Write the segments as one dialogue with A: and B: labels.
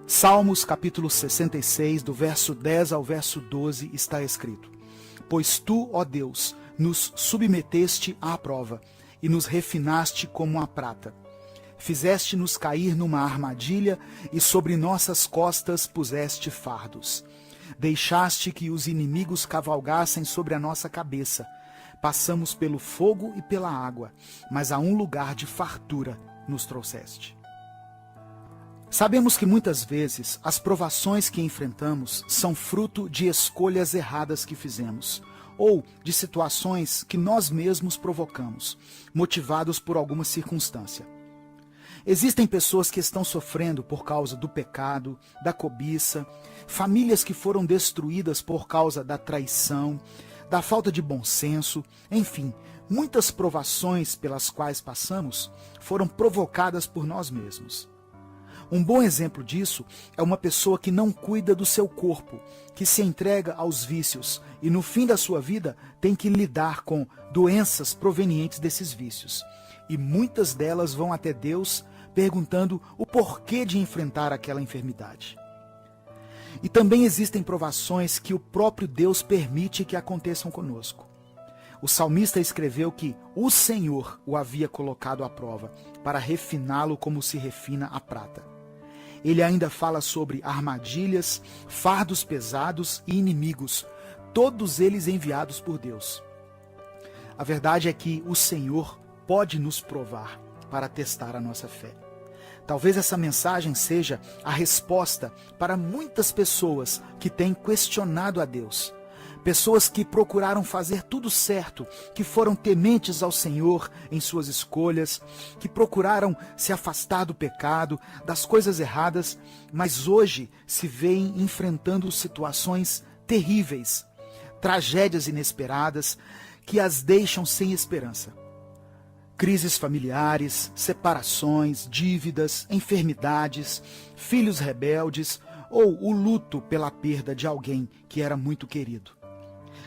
A: Salmos capítulo 66, do verso 10 ao verso 12, está escrito: Pois tu, ó Deus, nos submeteste à prova e nos refinaste como a prata. Fizeste-nos cair numa armadilha e sobre nossas costas puseste fardos. Deixaste que os inimigos cavalgassem sobre a nossa cabeça. Passamos pelo fogo e pela água, mas a um lugar de fartura nos trouxeste. Sabemos que muitas vezes as provações que enfrentamos são fruto de escolhas erradas que fizemos, ou de situações que nós mesmos provocamos, motivados por alguma circunstância. Existem pessoas que estão sofrendo por causa do pecado, da cobiça, famílias que foram destruídas por causa da traição, da falta de bom senso, enfim, muitas provações pelas quais passamos foram provocadas por nós mesmos. Um bom exemplo disso é uma pessoa que não cuida do seu corpo, que se entrega aos vícios e no fim da sua vida tem que lidar com doenças provenientes desses vícios. E muitas delas vão até Deus perguntando o porquê de enfrentar aquela enfermidade. E também existem provações que o próprio Deus permite que aconteçam conosco. O salmista escreveu que o Senhor o havia colocado à prova para refiná-lo como se refina a prata. Ele ainda fala sobre armadilhas, fardos pesados e inimigos, todos eles enviados por Deus. A verdade é que o Senhor pode nos provar para testar a nossa fé. Talvez essa mensagem seja a resposta para muitas pessoas que têm questionado a Deus. Pessoas que procuraram fazer tudo certo, que foram tementes ao Senhor em suas escolhas, que procuraram se afastar do pecado, das coisas erradas, mas hoje se veem enfrentando situações terríveis, tragédias inesperadas, que as deixam sem esperança. Crises familiares, separações, dívidas, enfermidades, filhos rebeldes ou o luto pela perda de alguém que era muito querido.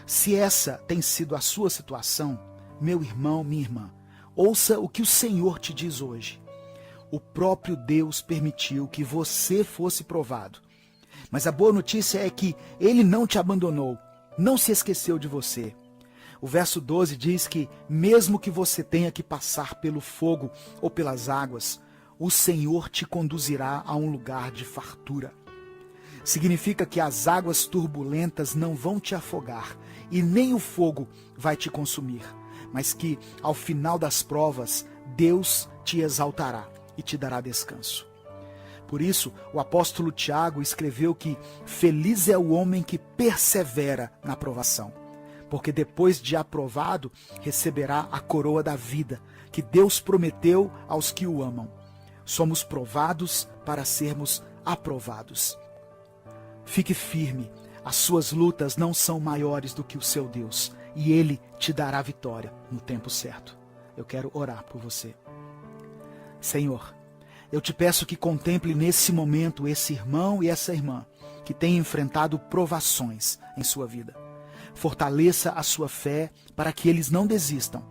A: Se essa tem sido a sua situação, meu irmão, minha irmã, ouça o que o Senhor te diz hoje. O próprio Deus permitiu que você fosse provado. Mas a boa notícia é que Ele não te abandonou, não se esqueceu de você. O verso 12 diz que, mesmo que você tenha que passar pelo fogo ou pelas águas, o Senhor te conduzirá a um lugar de fartura. Significa que as águas turbulentas não vão te afogar e nem o fogo vai te consumir, mas que, ao final das provas, Deus te exaltará e te dará descanso. Por isso, o apóstolo Tiago escreveu que feliz é o homem que persevera na provação, porque depois de aprovado, receberá a coroa da vida, que Deus prometeu aos que o amam. Somos provados para sermos aprovados. Fique firme, as suas lutas não são maiores do que o seu Deus, e Ele te dará vitória no tempo certo. Eu quero orar por você. Senhor, eu te peço que contemple nesse momento esse irmão e essa irmã que têm enfrentado provações em sua vida. Fortaleça a sua fé para que eles não desistam.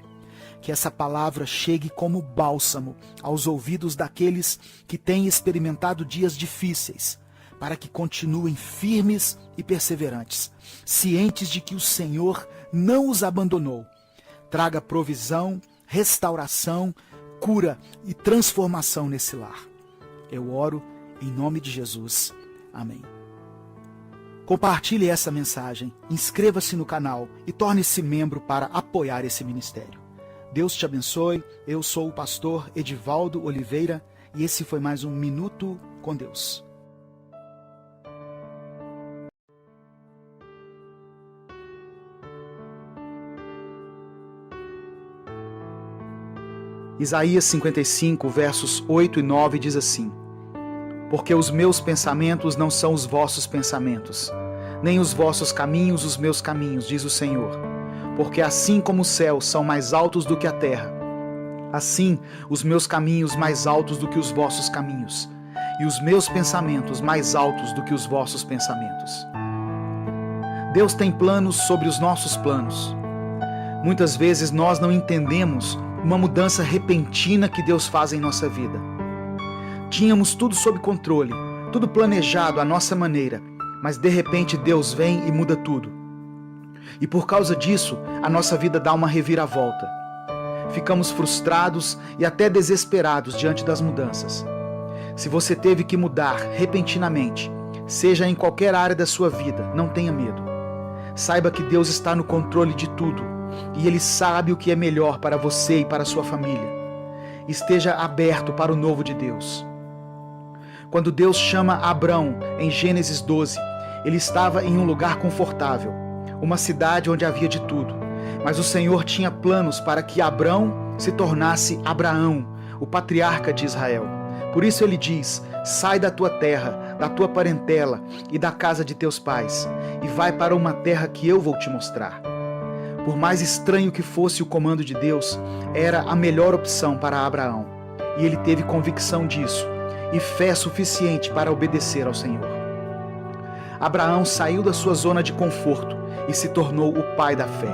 A: Que essa palavra chegue como bálsamo aos ouvidos daqueles que têm experimentado dias difíceis, para que continuem firmes e perseverantes, cientes de que o Senhor não os abandonou. Traga provisão, restauração, cura e transformação nesse lar. Eu oro em nome de Jesus. Amém. Compartilhe essa mensagem, inscreva-se no canal e torne-se membro para apoiar esse ministério. Deus te abençoe. Eu sou o pastor Edivaldo Oliveira e esse foi mais um Minuto com Deus. Isaías 55, versos 8 e 9 diz assim: Porque os meus pensamentos não são os vossos pensamentos, nem os vossos caminhos os meus caminhos, diz o Senhor. Porque assim como os céus são mais altos do que a terra, assim os meus caminhos mais altos do que os vossos caminhos, e os meus pensamentos mais altos do que os vossos pensamentos. Deus tem planos sobre os nossos planos. Muitas vezes nós não entendemos uma mudança repentina que Deus faz em nossa vida. Tínhamos tudo sob controle, tudo planejado à nossa maneira, mas de repente Deus vem e muda tudo. E por causa disso, a nossa vida dá uma reviravolta. Ficamos frustrados e até desesperados diante das mudanças. Se você teve que mudar repentinamente, seja em qualquer área da sua vida, não tenha medo. Saiba que Deus está no controle de tudo e Ele sabe o que é melhor para você e para a sua família. Esteja aberto para o novo de Deus. Quando Deus chama Abrão em Gênesis 12, ele estava em um lugar confortável, uma cidade onde havia de tudo. Mas o Senhor tinha planos para que Abrão se tornasse Abraão, o patriarca de Israel. Por isso ele diz: sai da tua terra, da tua parentela e da casa de teus pais, e vai para uma terra que eu vou te mostrar. Por mais estranho que fosse o comando de Deus, era a melhor opção para Abraão, e ele teve convicção disso e fé suficiente para obedecer ao Senhor. Abraão saiu da sua zona de conforto e se tornou o pai da fé.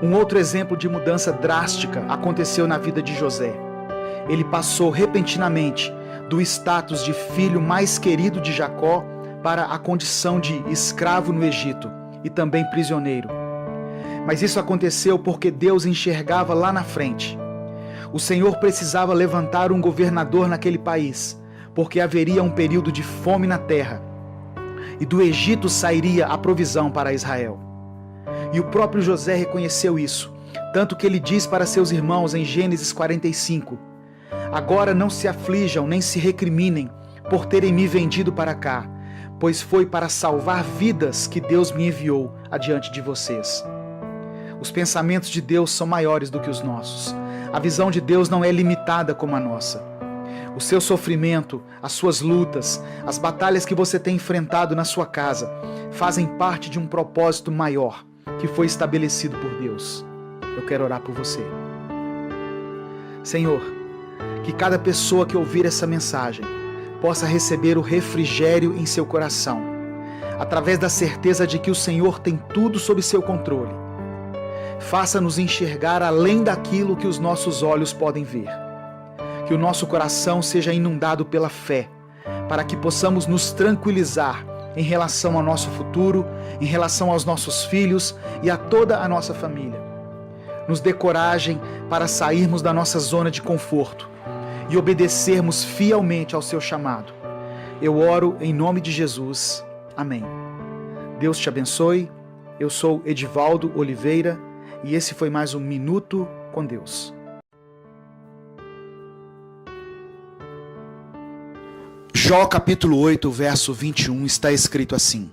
A: Um outro exemplo de mudança drástica aconteceu na vida de José. Ele passou repentinamente do status de filho mais querido de Jacó para a condição de escravo no Egito e também prisioneiro. Mas isso aconteceu porque Deus enxergava lá na frente. O Senhor precisava levantar um governador naquele país, porque haveria um período de fome na terra, e do Egito sairia a provisão para Israel. E o próprio José reconheceu isso, tanto que ele diz para seus irmãos em Gênesis 45: agora não se aflijam nem se recriminem por terem me vendido para cá, pois foi para salvar vidas que Deus me enviou adiante de vocês. Os pensamentos de Deus são maiores do que os nossos. A visão de Deus não é limitada como a nossa. O seu sofrimento, as suas lutas, as batalhas que você tem enfrentado na sua casa fazem parte de um propósito maior que foi estabelecido por Deus. Eu quero orar por você. Senhor, que cada pessoa que ouvir essa mensagem possa receber o refrigério em seu coração, através da certeza de que o Senhor tem tudo sob seu controle. Faça-nos enxergar além daquilo que os nossos olhos podem ver. Que o nosso coração seja inundado pela fé, para que possamos nos tranquilizar em relação ao nosso futuro, em relação aos nossos filhos e a toda a nossa família. Nos dê coragem para sairmos da nossa zona de conforto e obedecermos fielmente ao seu chamado. Eu oro em nome de Jesus. Amém. Deus te abençoe. Eu sou Edivaldo Oliveira e esse foi mais um Minuto com Deus. Jó capítulo 8, verso 21 está escrito assim: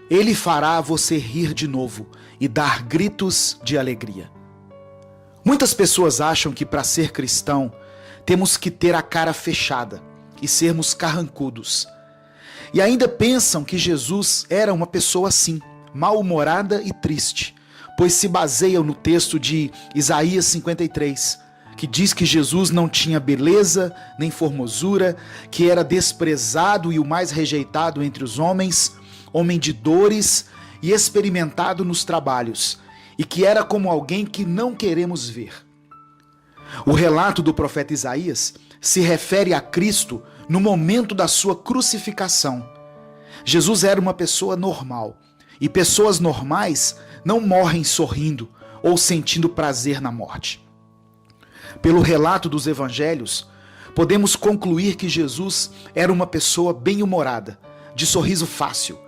A: Ele fará você rir de novo e dar gritos de alegria. Muitas pessoas acham que para ser cristão temos que ter a cara fechada e sermos carrancudos. E ainda pensam que Jesus era uma pessoa assim, mal-humorada e triste, pois se baseiam no texto de Isaías 53, que diz que Jesus não tinha beleza nem formosura, que era desprezado e o mais rejeitado entre os homens, homem de dores e experimentado nos trabalhos, e que era como alguém que não queremos ver. O relato do profeta Isaías se refere a Cristo no momento da sua crucificação. Jesus era uma pessoa normal, e pessoas normais não morrem sorrindo ou sentindo prazer na morte. Pelo relato dos evangelhos, podemos concluir que Jesus era uma pessoa bem-humorada, de sorriso fácil.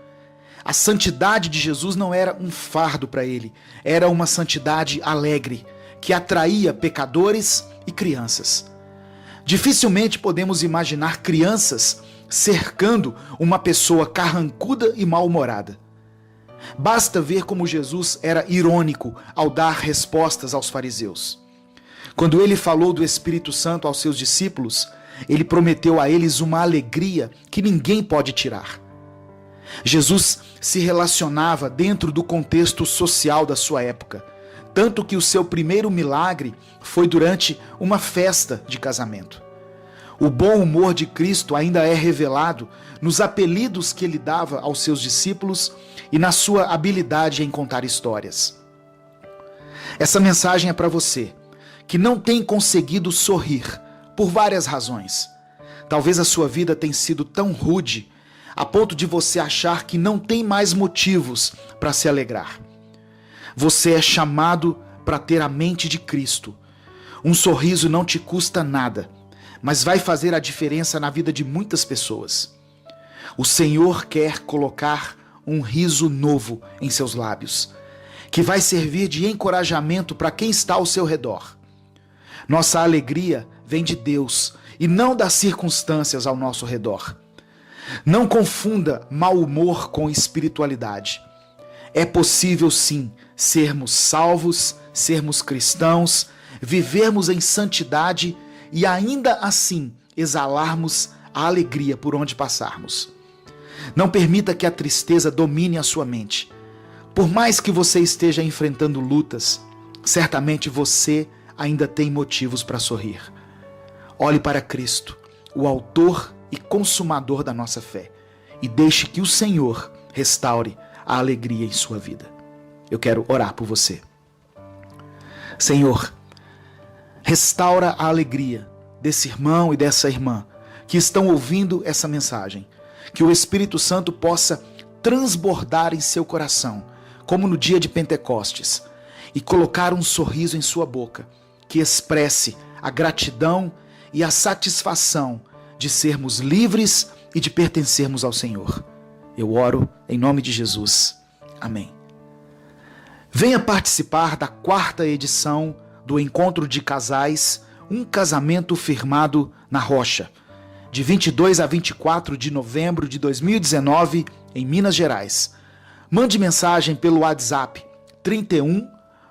A: A santidade de Jesus não era um fardo para ele, era uma santidade alegre, que atraía pecadores e crianças. Dificilmente podemos imaginar crianças cercando uma pessoa carrancuda e mal-humorada. Basta ver como Jesus era irônico ao dar respostas aos fariseus. Quando ele falou do Espírito Santo aos seus discípulos, ele prometeu a eles uma alegria que ninguém pode tirar. Jesus se relacionava dentro do contexto social da sua época, tanto que o seu primeiro milagre foi durante uma festa de casamento. O bom humor de Cristo ainda é revelado nos apelidos que ele dava aos seus discípulos e na sua habilidade em contar histórias. Essa mensagem é para você, que não tem conseguido sorrir por várias razões. Talvez a sua vida tenha sido tão rude a ponto de você achar que não tem mais motivos para se alegrar. Você é chamado para ter a mente de Cristo. Um sorriso não te custa nada, mas vai fazer a diferença na vida de muitas pessoas. O Senhor quer colocar um riso novo em seus lábios, que vai servir de encorajamento para quem está ao seu redor. Nossa alegria vem de Deus e não das circunstâncias ao nosso redor. Não confunda mau humor com espiritualidade. É possível sim sermos salvos, sermos cristãos, vivermos em santidade e ainda assim exalarmos a alegria por onde passarmos. Não permita que a tristeza domine a sua mente. Por mais que você esteja enfrentando lutas, certamente você ainda tem motivos para sorrir. Olhe para Cristo, o autor e consumador da nossa fé, e deixe que o Senhor restaure a alegria em sua vida. Eu quero orar por você. Senhor, restaura a alegria desse irmão e dessa irmã que estão ouvindo essa mensagem. Que o Espírito Santo possa transbordar em seu coração, como no dia de Pentecostes, e colocar um sorriso em sua boca, que expresse a gratidão e a satisfação de sermos livres e de pertencermos ao Senhor. Eu oro em nome de Jesus. Amém. Venha participar da 4ª edição do Encontro de Casais, um casamento firmado na rocha, de 22 a 24 de novembro de 2019, em Minas Gerais. Mande mensagem pelo WhatsApp 31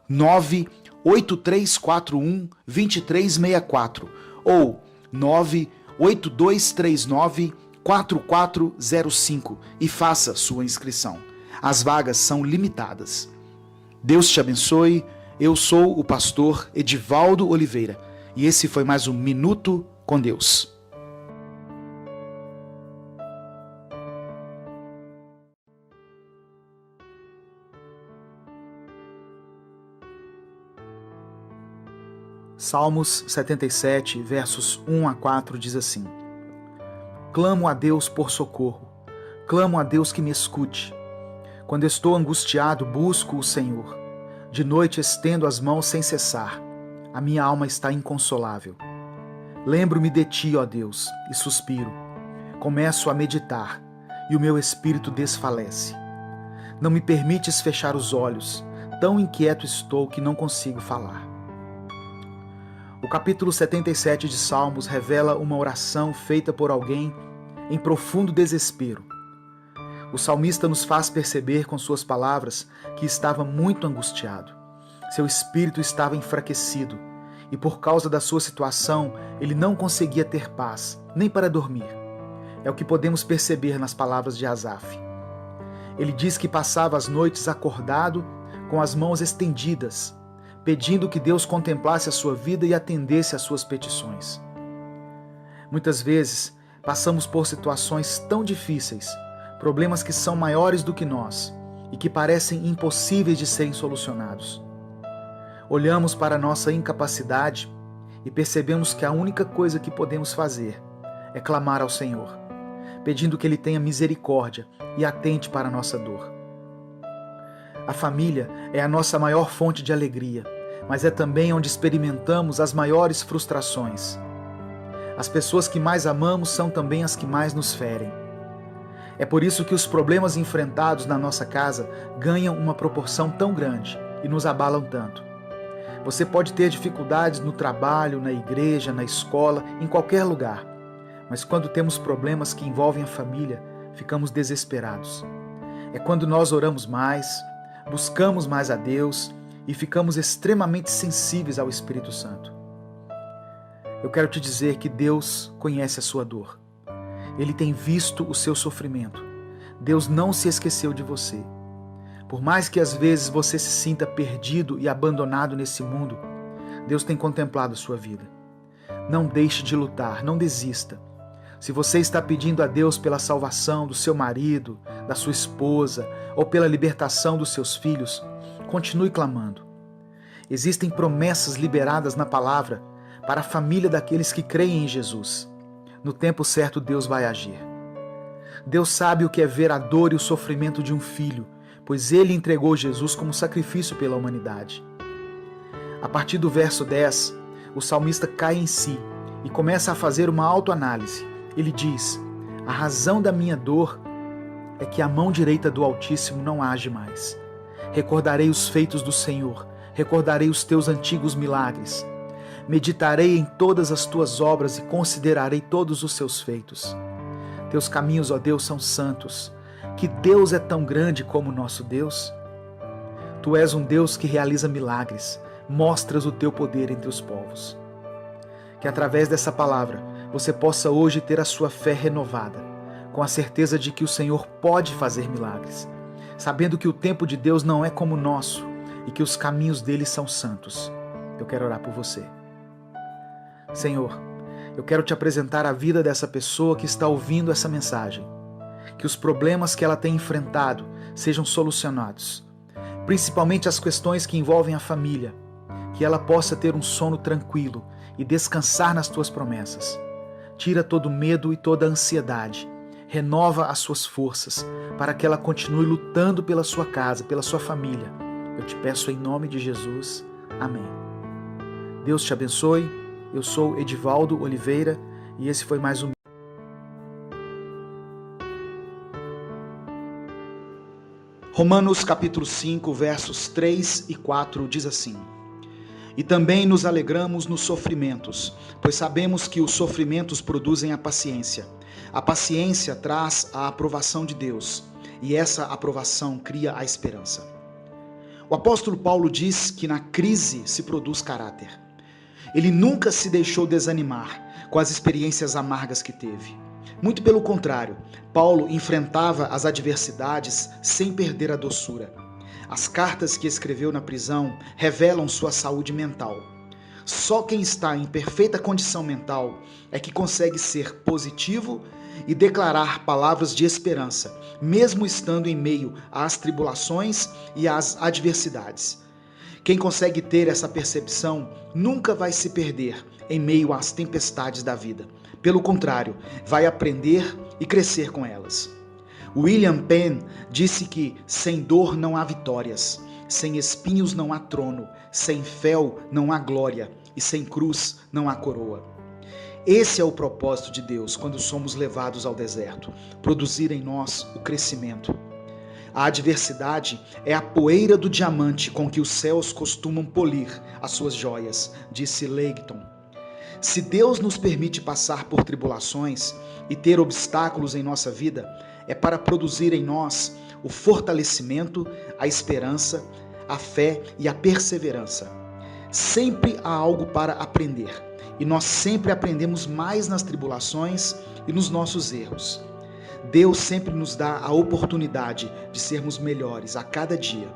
A: 98341 2364 ou 98239 4405 e faça sua inscrição. As vagas são limitadas. Deus te abençoe. Eu sou o pastor Edivaldo Oliveira e esse foi mais um Minuto com Deus. Salmos 77, versos 1 a 4 diz assim: Clamo a Deus por socorro, clamo a Deus que me escute. Quando estou angustiado, busco o Senhor. De noite estendo as mãos sem cessar. A minha alma está inconsolável. Lembro-me de ti, ó Deus, e suspiro. Começo a meditar, e o meu espírito desfalece. Não me permites fechar os olhos, tão inquieto estou que não consigo falar. O capítulo 77 de Salmos revela uma oração feita por alguém em profundo desespero. O salmista nos faz perceber com suas palavras que estava muito angustiado. Seu espírito estava enfraquecido e por causa da sua situação ele não conseguia ter paz, nem para dormir. É o que podemos perceber nas palavras de Asaf. Ele diz que passava as noites acordado com as mãos estendidas, pedindo que Deus contemplasse a sua vida e atendesse às suas petições. Muitas vezes passamos por situações tão difíceis, problemas que são maiores do que nós e que parecem impossíveis de serem solucionados. Olhamos para a nossa incapacidade e percebemos que a única coisa que podemos fazer é clamar ao Senhor, pedindo que Ele tenha misericórdia e atente para a nossa dor. A família é a nossa maior fonte de alegria, mas é também onde experimentamos as maiores frustrações. As pessoas que mais amamos são também as que mais nos ferem. É por isso que os problemas enfrentados na nossa casa ganham uma proporção tão grande e nos abalam tanto. Você pode ter dificuldades no trabalho, na igreja, na escola, em qualquer lugar, mas quando temos problemas que envolvem a família, ficamos desesperados. É quando nós oramos mais, buscamos mais a Deus e ficamos extremamente sensíveis ao Espírito Santo. Eu quero te dizer que Deus conhece a sua dor. Ele tem visto o seu sofrimento. Deus não se esqueceu de você. Por mais que às vezes você se sinta perdido e abandonado nesse mundo, Deus tem contemplado a sua vida. Não deixe de lutar, não desista. Se você está pedindo a Deus pela salvação do seu marido, da sua esposa ou pela libertação dos seus filhos, continue clamando. Existem promessas liberadas na palavra para a família daqueles que creem em Jesus. No tempo certo, Deus vai agir. Deus sabe o que é ver a dor e o sofrimento de um filho, pois Ele entregou Jesus como sacrifício pela humanidade. A partir do verso 10, o salmista cai em si e começa a fazer uma autoanálise. Ele diz: a razão da minha dor é que a mão direita do Altíssimo não age mais. Recordarei os feitos do Senhor, recordarei os teus antigos milagres. Meditarei em todas as tuas obras e considerarei todos os seus feitos. Teus caminhos, ó Deus, são santos. Que Deus é tão grande como o nosso Deus? Tu és um Deus que realiza milagres, mostras o teu poder entre os povos. Que através dessa palavra você possa hoje ter a sua fé renovada, com a certeza de que o Senhor pode fazer milagres, sabendo que o tempo de Deus não é como o nosso e que os caminhos dele são santos. Eu quero orar por você. Senhor, eu quero te apresentar a vida dessa pessoa que está ouvindo essa mensagem. Que os problemas que ela tem enfrentado sejam solucionados, principalmente as questões que envolvem a família, que ela possa ter um sono tranquilo e descansar nas tuas promessas. Tira todo o medo e toda a ansiedade, renova as suas forças para que ela continue lutando pela sua casa, pela sua família. Eu te peço em nome de Jesus. Amém. Deus te abençoe. Eu sou Edivaldo Oliveira e esse foi mais um Romanos capítulo 5, versos 3 e 4 diz assim: E também nos alegramos nos sofrimentos, pois sabemos que os sofrimentos produzem a paciência. A paciência traz a aprovação de Deus, e essa aprovação cria a esperança. O apóstolo Paulo diz que na crise se produz caráter. Ele nunca se deixou desanimar com as experiências amargas que teve. Muito pelo contrário, Paulo enfrentava as adversidades sem perder a doçura. As cartas que escreveu na prisão revelam sua saúde mental. Só quem está em perfeita condição mental é que consegue ser positivo e declarar palavras de esperança, mesmo estando em meio às tribulações e às adversidades. Quem consegue ter essa percepção nunca vai se perder em meio às tempestades da vida. Pelo contrário, vai aprender e crescer com elas. William Penn disse que sem dor não há vitórias, sem espinhos não há trono, sem fel não há glória e sem cruz não há coroa. Esse é o propósito de Deus quando somos levados ao deserto, produzir em nós o crescimento. A adversidade é a poeira do diamante com que os céus costumam polir as suas joias, disse Leighton. Se Deus nos permite passar por tribulações e ter obstáculos em nossa vida, é para produzir em nós o fortalecimento, a esperança, a fé e a perseverança. Sempre há algo para aprender, e nós sempre aprendemos mais nas tribulações e nos nossos erros. Deus sempre nos dá a oportunidade de sermos melhores a cada dia.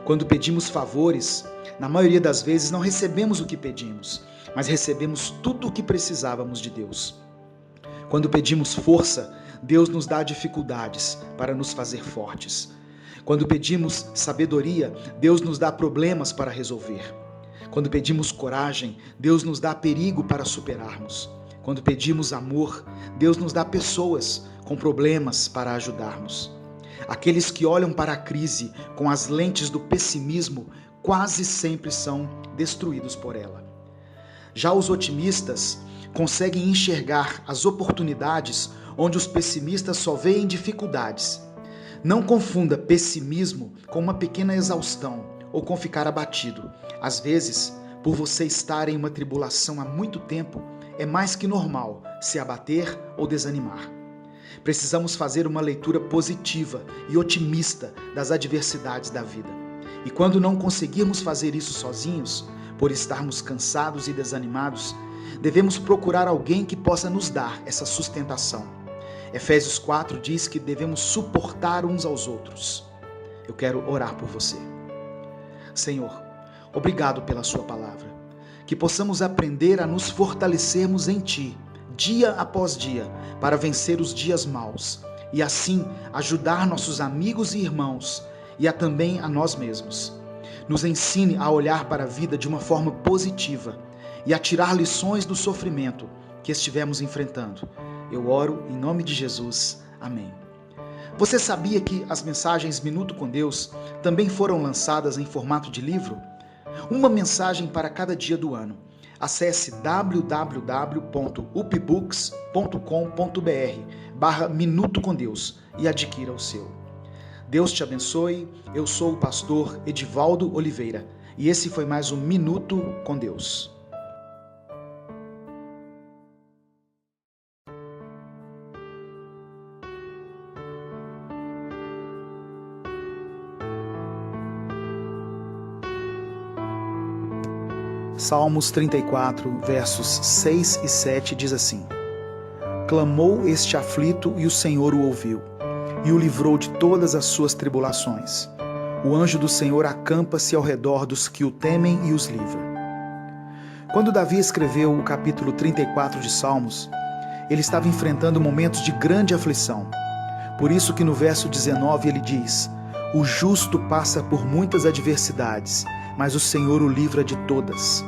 A: Quando pedimos favores, na maioria das vezes não recebemos o que pedimos, mas recebemos tudo o que precisávamos de Deus. Quando pedimos força, Deus nos dá dificuldades para nos fazer fortes. Quando pedimos sabedoria, Deus nos dá problemas para resolver. Quando pedimos coragem, Deus nos dá perigo para superarmos. Quando pedimos amor, Deus nos dá pessoas com problemas para ajudarmos. Aqueles que olham para a crise com as lentes do pessimismo quase sempre são destruídos por ela. Já os otimistas conseguem enxergar as oportunidades onde os pessimistas só veem dificuldades. Não confunda pessimismo com uma pequena exaustão ou com ficar abatido. Às vezes, por você estar em uma tribulação há muito tempo, é mais que normal se abater ou desanimar. Precisamos fazer uma leitura positiva e otimista das adversidades da vida. E quando não conseguirmos fazer isso sozinhos, por estarmos cansados e desanimados, devemos procurar alguém que possa nos dar essa sustentação. Efésios 4 diz que devemos suportar uns aos outros. Eu quero orar por você. Senhor, obrigado pela sua palavra. Que possamos aprender a nos fortalecermos em Ti, dia após dia, para vencer os dias maus e assim ajudar nossos amigos e irmãos e também a nós mesmos. Nos ensine a olhar para a vida de uma forma positiva e a tirar lições do sofrimento que estivermos enfrentando. Eu oro em nome de Jesus. Amém. Você sabia que as mensagens Minuto com Deus também foram lançadas em formato de livro? Uma mensagem para cada dia do ano. Acesse www.upbooks.com.br/Minuto com Deus e adquira o seu. Deus te abençoe. Eu sou o pastor Edivaldo Oliveira e esse foi mais um Minuto com Deus. Salmos 34, versos 6 e 7 diz assim: Clamou este aflito e o Senhor o ouviu, e o livrou de todas as suas tribulações. O anjo do Senhor acampa-se ao redor dos que o temem e os livra. Quando Davi escreveu o capítulo 34 de Salmos, ele estava enfrentando momentos de grande aflição. Por isso que no verso 19 ele diz: O justo passa por muitas adversidades, mas o Senhor o livra de todas.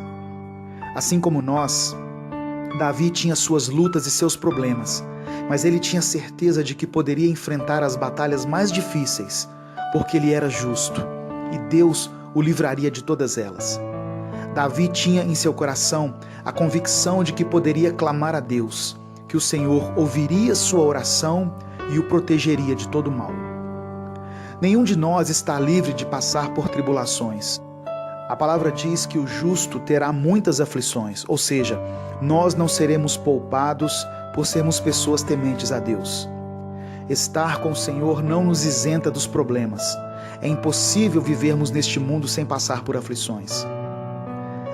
A: Assim como nós, Davi tinha suas lutas e seus problemas, mas ele tinha certeza de que poderia enfrentar as batalhas mais difíceis, porque ele era justo, e Deus o livraria de todas elas. Davi tinha em seu coração a convicção de que poderia clamar a Deus, que o Senhor ouviria sua oração e o protegeria de todo mal. Nenhum de nós está livre de passar por tribulações. A palavra diz que o justo terá muitas aflições, ou seja, nós não seremos poupados por sermos pessoas tementes a Deus. Estar com o Senhor não nos isenta dos problemas. É impossível vivermos neste mundo sem passar por aflições.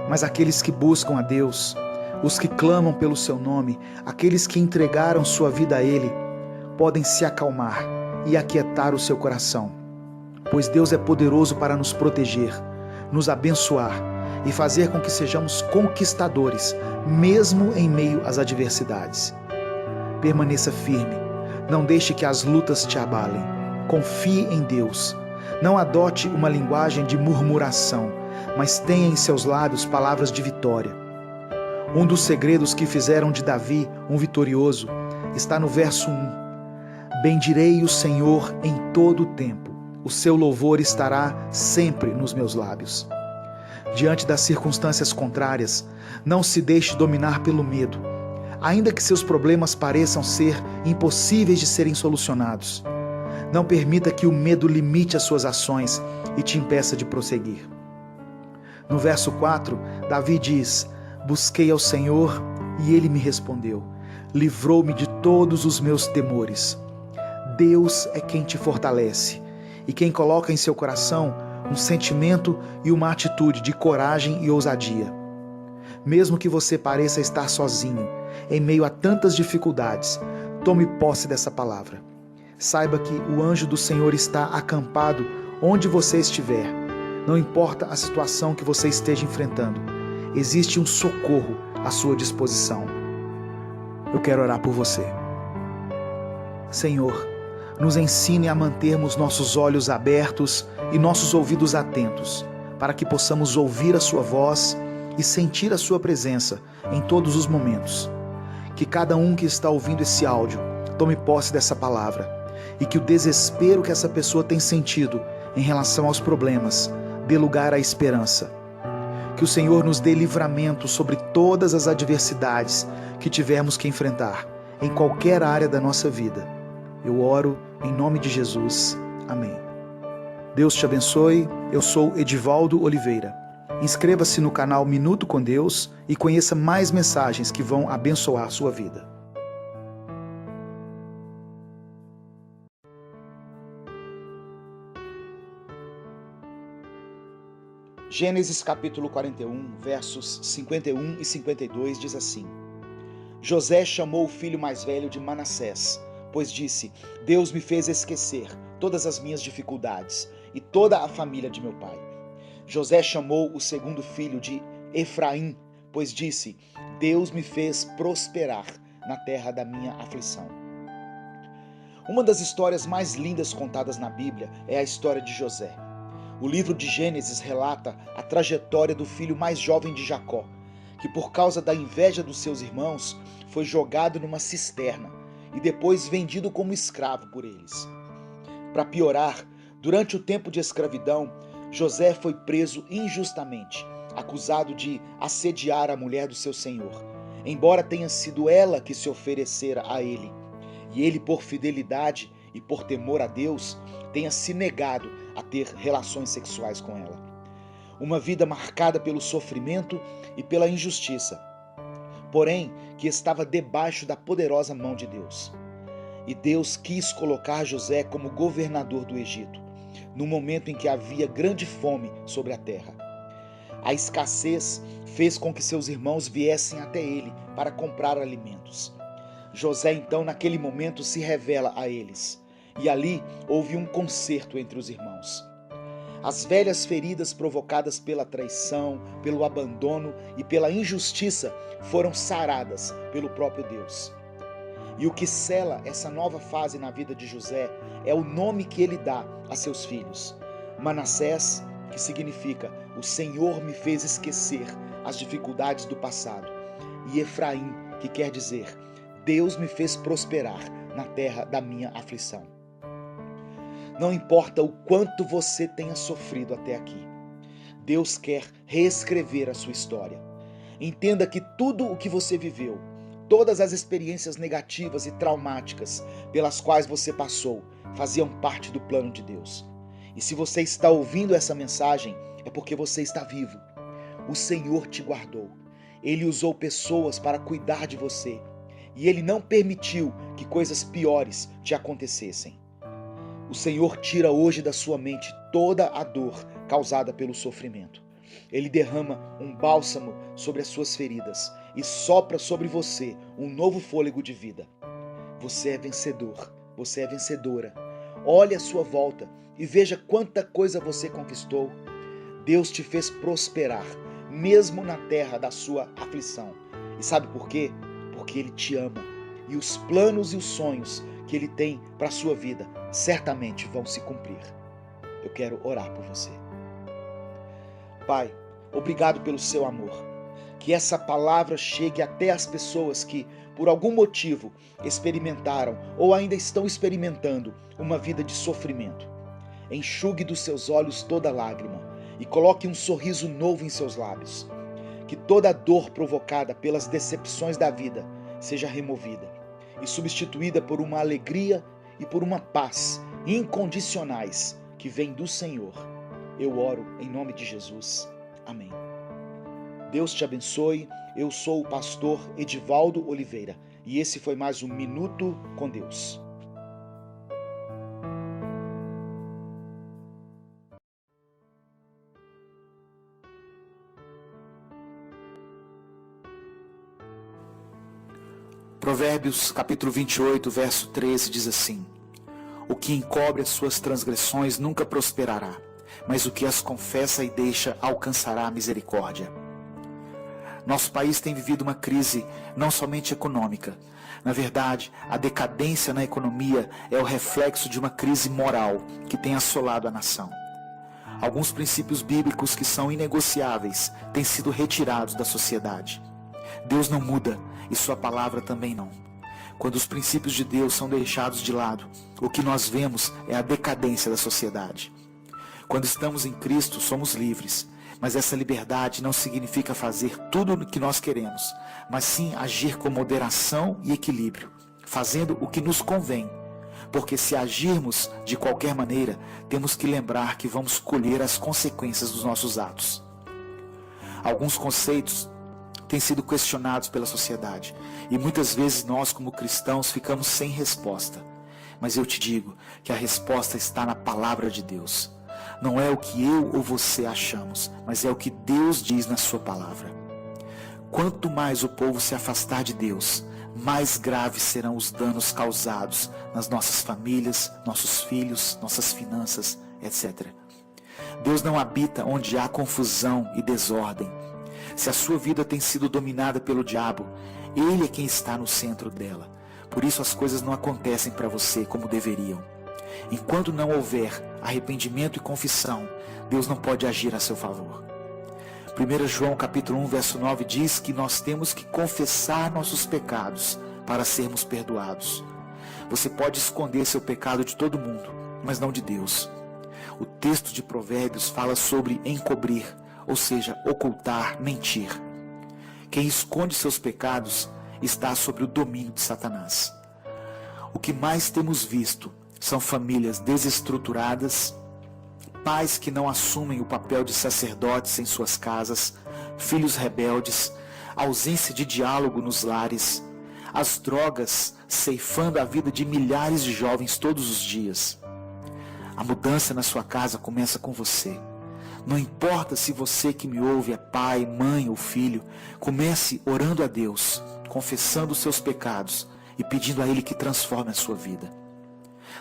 A: Mas aqueles que buscam a Deus, os que clamam pelo seu nome, aqueles que entregaram sua vida a Ele, podem se acalmar e aquietar o seu coração, pois Deus é poderoso para nos proteger, nos abençoar e fazer com que sejamos conquistadores, mesmo em meio às adversidades. Permaneça firme, não deixe que as lutas te abalem, confie em Deus, não adote uma linguagem de murmuração, mas tenha em seus lábios palavras de vitória. Um dos segredos que fizeram de Davi um vitorioso está no verso 1. Bendirei o Senhor em todo o tempo. O seu louvor estará sempre nos meus lábios. Diante das circunstâncias contrárias, não se deixe dominar pelo medo, ainda que seus problemas pareçam ser impossíveis de serem solucionados. Não permita que o medo limite as suas ações e te impeça de prosseguir. No verso 4, Davi diz: Busquei ao Senhor e Ele me respondeu. Livrou-me de todos os meus temores. Deus é quem te fortalece e quem coloca em seu coração um sentimento e uma atitude de coragem e ousadia. Mesmo que você pareça estar sozinho, em meio a tantas dificuldades, tome posse dessa palavra. Saiba que o anjo do Senhor está acampado onde você estiver. Não importa a situação que você esteja enfrentando, existe um socorro à sua disposição. Eu quero orar por você. Senhor, nos ensine a mantermos nossos olhos abertos e nossos ouvidos atentos, para que possamos ouvir a sua voz e sentir a sua presença em todos os momentos. Que cada um que está ouvindo esse áudio tome posse dessa palavra e que o desespero que essa pessoa tem sentido em relação aos problemas dê lugar à esperança. Que o Senhor nos dê livramento sobre todas as adversidades que tivermos que enfrentar em qualquer área da nossa vida. Eu oro em nome de Jesus. Amém. Deus te abençoe. Eu sou Edivaldo Oliveira. Inscreva-se no canal Minuto com Deus e conheça mais mensagens que vão abençoar sua vida. Gênesis capítulo 41, versos 51 e 52 diz assim: José chamou o filho mais velho de Manassés, pois disse: Deus me fez esquecer todas as minhas dificuldades e toda a família de meu pai. José chamou o segundo filho de Efraim, pois disse: Deus me fez prosperar na terra da minha aflição. Uma das histórias mais lindas contadas na Bíblia é a história de José. O livro de Gênesis relata a trajetória do filho mais jovem de Jacó,
B: que por causa da inveja dos seus irmãos foi jogado numa cisterna e depois vendido como escravo por eles. Para piorar, durante o tempo de escravidão, José foi preso injustamente, acusado de assediar a mulher do seu senhor, embora tenha sido ela que se oferecera a ele. E ele, por fidelidade e por temor a Deus, tenha se negado a ter relações sexuais com ela. Uma vida marcada pelo sofrimento e pela injustiça, porém que estava debaixo da poderosa mão de Deus. E Deus quis colocar José como governador do Egito, no momento em que havia grande fome sobre a terra. A escassez fez com que seus irmãos viessem até ele para comprar alimentos. José então naquele momento se revela a eles, e ali houve um concerto entre os irmãos. As velhas feridas provocadas pela traição, pelo abandono e pela injustiça foram saradas pelo próprio Deus. E o que sela essa nova fase na vida de José é o nome que ele dá a seus filhos. Manassés, que significa o Senhor me fez esquecer as dificuldades do passado. E Efraim, que quer dizer Deus me fez prosperar na terra da minha aflição. Não importa o quanto você tenha sofrido até aqui, Deus quer reescrever a sua história. Entenda que tudo o que você viveu, todas as experiências negativas e traumáticas pelas quais você passou, faziam parte do plano de Deus. E se você está ouvindo essa mensagem, é porque você está vivo. O Senhor te guardou. Ele usou pessoas para cuidar de você. E Ele não permitiu que coisas piores te acontecessem. O Senhor tira hoje da sua mente toda a dor causada pelo sofrimento. Ele derrama um bálsamo sobre as suas feridas e sopra sobre você um novo fôlego de vida. Você é vencedor, você é vencedora. Olhe à sua volta e veja quanta coisa você conquistou. Deus te fez prosperar, mesmo na terra da sua aflição. E sabe por quê? Porque Ele te ama. E os planos e os sonhos que Ele tem para a sua vida certamente vão se cumprir. Eu quero orar por você. Pai, obrigado pelo seu amor. Que essa palavra chegue até as pessoas que, por algum motivo, experimentaram ou ainda estão experimentando uma vida de sofrimento. Enxugue dos seus olhos toda lágrima e coloque um sorriso novo em seus lábios. Que toda dor provocada pelas decepções da vida seja removida e substituída por uma alegria e por uma paz incondicionais que vem do Senhor. Eu oro em nome de Jesus. Amém. Deus te abençoe. Eu sou o pastor Edivaldo Oliveira e esse foi mais um Minuto com Deus.
A: Provérbios capítulo 28, verso 13 diz assim: O que encobre as suas transgressões nunca prosperará, mas o que as confessa e deixa alcançará a misericórdia. Nosso país tem vivido uma crise não somente econômica. Na verdade, a decadência na economia é o reflexo de uma crise moral que tem assolado a nação. Alguns princípios bíblicos que são inegociáveis têm sido retirados da sociedade. Deus não muda e sua palavra também não. Quando os princípios de Deus são deixados de lado, o que nós vemos é a decadência da sociedade. Quando estamos em Cristo, somos livres, mas essa liberdade não significa fazer tudo o que nós queremos, mas sim agir com moderação e equilíbrio, fazendo o que nos convém. Porque se agirmos de qualquer maneira, temos que lembrar que vamos colher as consequências dos nossos atos. Alguns conceitos têm sido questionados pela sociedade e muitas vezes nós, como cristãos, ficamos sem resposta. Mas eu te digo que a resposta está na palavra de Deus. Não é o que eu ou você achamos, mas é o que Deus diz na sua palavra. Quanto mais o povo se afastar de Deus, mais graves serão os danos causados nas nossas famílias, nossos filhos, nossas finanças, etc. Deus não habita onde há confusão e desordem. Se a sua vida tem sido dominada pelo diabo, ele é quem está no centro dela. Por isso as coisas não acontecem para você como deveriam. Enquanto não houver arrependimento e confissão, Deus não pode agir a seu favor.
C: 1 João capítulo 1, verso 9 diz que nós temos que confessar nossos pecados para sermos perdoados. Você pode esconder seu pecado de todo mundo, mas não de Deus. O texto de Provérbios fala sobre encobrir, ou seja, ocultar, mentir. Quem esconde seus pecados está sob o domínio de Satanás. O que mais temos visto são famílias desestruturadas, pais que não assumem o papel de sacerdotes em suas casas, filhos rebeldes, ausência de diálogo nos lares, as drogas ceifando a vida de milhares de jovens todos os dias. A mudança na sua casa começa com você. Não importa se você que me ouve é pai, mãe ou filho, comece orando a Deus, confessando os seus pecados e pedindo a Ele que transforme a sua vida.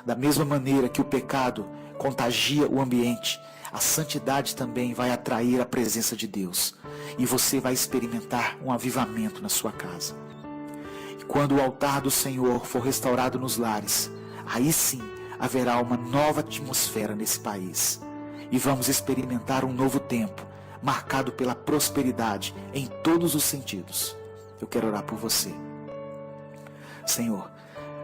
C: Da mesma maneira que o pecado contagia o ambiente, a santidade também vai atrair a presença de Deus e você vai experimentar um avivamento na sua casa. E quando o altar do Senhor for restaurado nos lares, aí sim haverá uma nova atmosfera nesse país e vamos experimentar um novo tempo marcado pela prosperidade em todos os sentidos. Eu quero orar por você. Senhor,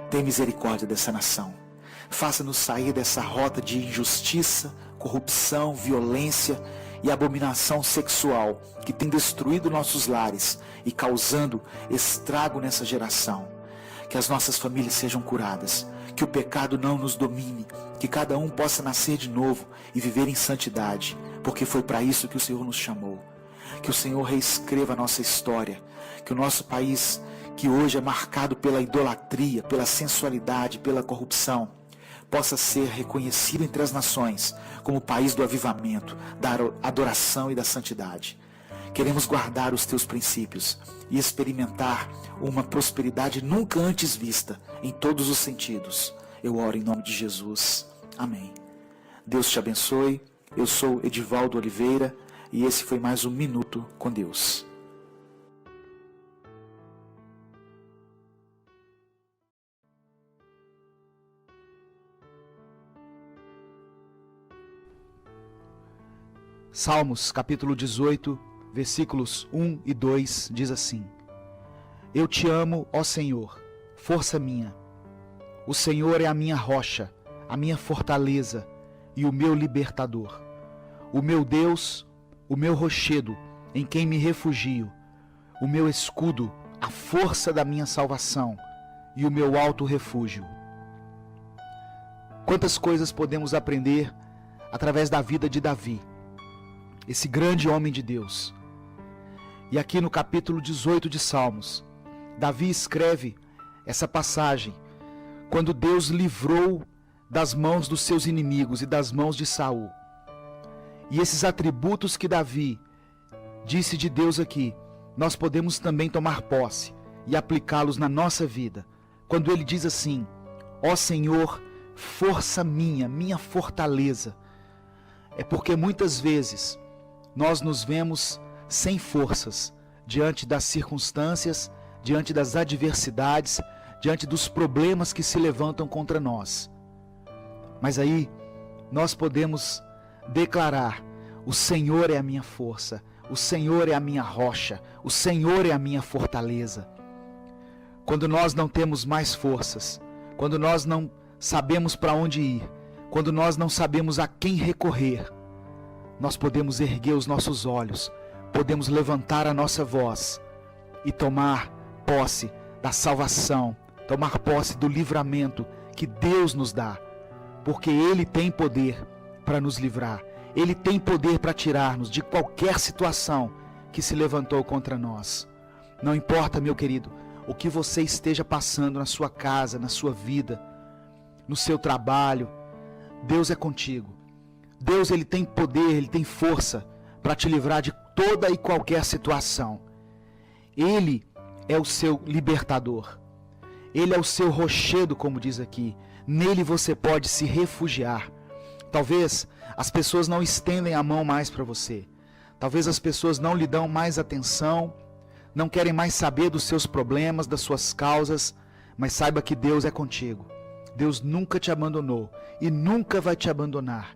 C: tem misericórdia dessa nação. Faça-nos sair dessa rota de injustiça, corrupção, violência e abominação sexual que tem destruído nossos lares e causando estrago nessa geração. Que as nossas famílias sejam curadas, que o pecado não nos domine, que cada um possa nascer de novo e viver em santidade, porque foi para isso que o Senhor nos chamou. Que o Senhor reescreva a nossa história, que o nosso país, que hoje é marcado pela idolatria, pela sensualidade, pela corrupção, possa ser reconhecido entre as nações como o país do avivamento, da adoração e da santidade. Queremos guardar os teus princípios e experimentar uma prosperidade nunca antes vista em todos os sentidos. Eu oro em nome de Jesus. Amém. Deus te abençoe. Eu sou Edivaldo Oliveira e esse foi mais um Minuto com Deus.
A: Salmos capítulo 18, versículos 1 e 2 diz assim: Eu te amo, ó Senhor, força minha. O Senhor é a minha rocha, a minha fortaleza e o meu libertador. O meu Deus, o meu rochedo, em quem me refugio, o meu escudo, a força da minha salvação e o meu alto refúgio. Quantas coisas podemos aprender através da vida de Davi, esse grande homem de Deus. E aqui no capítulo 18 de Salmos, Davi escreve essa passagem quando Deus livrou das mãos dos seus inimigos e das mãos de Saul. E esses atributos que Davi disse de Deus aqui, nós podemos também tomar posse e aplicá-los na nossa vida. Quando ele diz assim: ó Senhor, força minha, minha fortaleza. É porque muitas vezes nós nos vemos sem forças diante das circunstâncias, diante das adversidades, diante dos problemas que se levantam contra nós. Mas aí nós podemos declarar: o Senhor é a minha força, o Senhor é a minha rocha, o Senhor é a minha fortaleza. Quando nós não temos mais forças, quando nós não sabemos para onde ir, quando nós não sabemos a quem recorrer, nós podemos erguer os nossos olhos, podemos levantar a nossa voz e tomar posse da salvação, tomar posse do livramento que Deus nos dá, porque Ele tem poder para nos livrar, Ele tem poder para tirar-nos de qualquer situação que se levantou contra nós. Não importa, meu querido, o que você esteja passando na sua casa, na sua vida, no seu trabalho, Deus é contigo. Deus, Ele tem poder, Ele tem força para te livrar de toda e qualquer situação. Ele é o seu libertador. Ele é o seu rochedo, como diz aqui. Nele você pode se refugiar. Talvez as pessoas não estendem a mão mais para você. Talvez as pessoas não lhe dão mais atenção, não querem mais saber dos seus problemas, das suas causas, mas saiba que Deus é contigo. Deus nunca te abandonou e nunca vai te abandonar.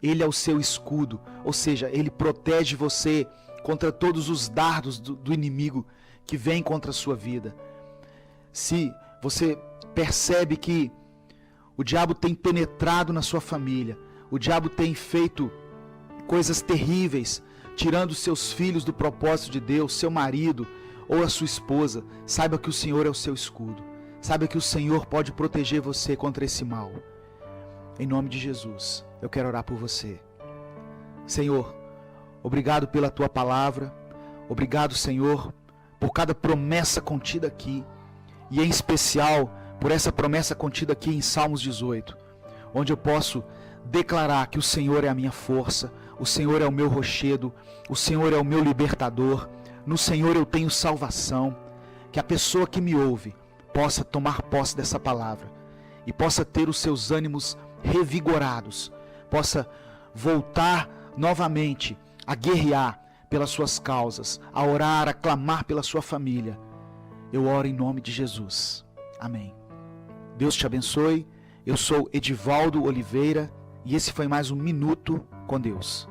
A: Ele é o seu escudo, ou seja, Ele protege você contra todos os dardos do inimigo que vem contra a sua vida. Se você percebe que o diabo tem penetrado na sua família, o diabo tem feito coisas terríveis, tirando seus filhos do propósito de Deus, seu marido ou a sua esposa, saiba que o Senhor é o seu escudo. Saiba que o Senhor pode proteger você contra esse mal. Em nome de Jesus, eu quero orar por você. Senhor, obrigado pela tua palavra. Obrigado, Senhor, por cada promessa contida aqui. E em especial por essa promessa contida aqui em Salmos 18, onde eu posso declarar que o Senhor é a minha força, o Senhor é o meu rochedo, o Senhor é o meu libertador, no Senhor eu tenho salvação. Que a pessoa que me ouve possa tomar posse dessa palavra e possa ter os seus ânimos revigorados, possa voltar novamente a guerrear pelas suas causas, a orar, a clamar pela sua família. Eu oro em nome de Jesus. Amém. Deus te abençoe. Eu sou Edivaldo Oliveira e esse foi mais um Minuto com Deus.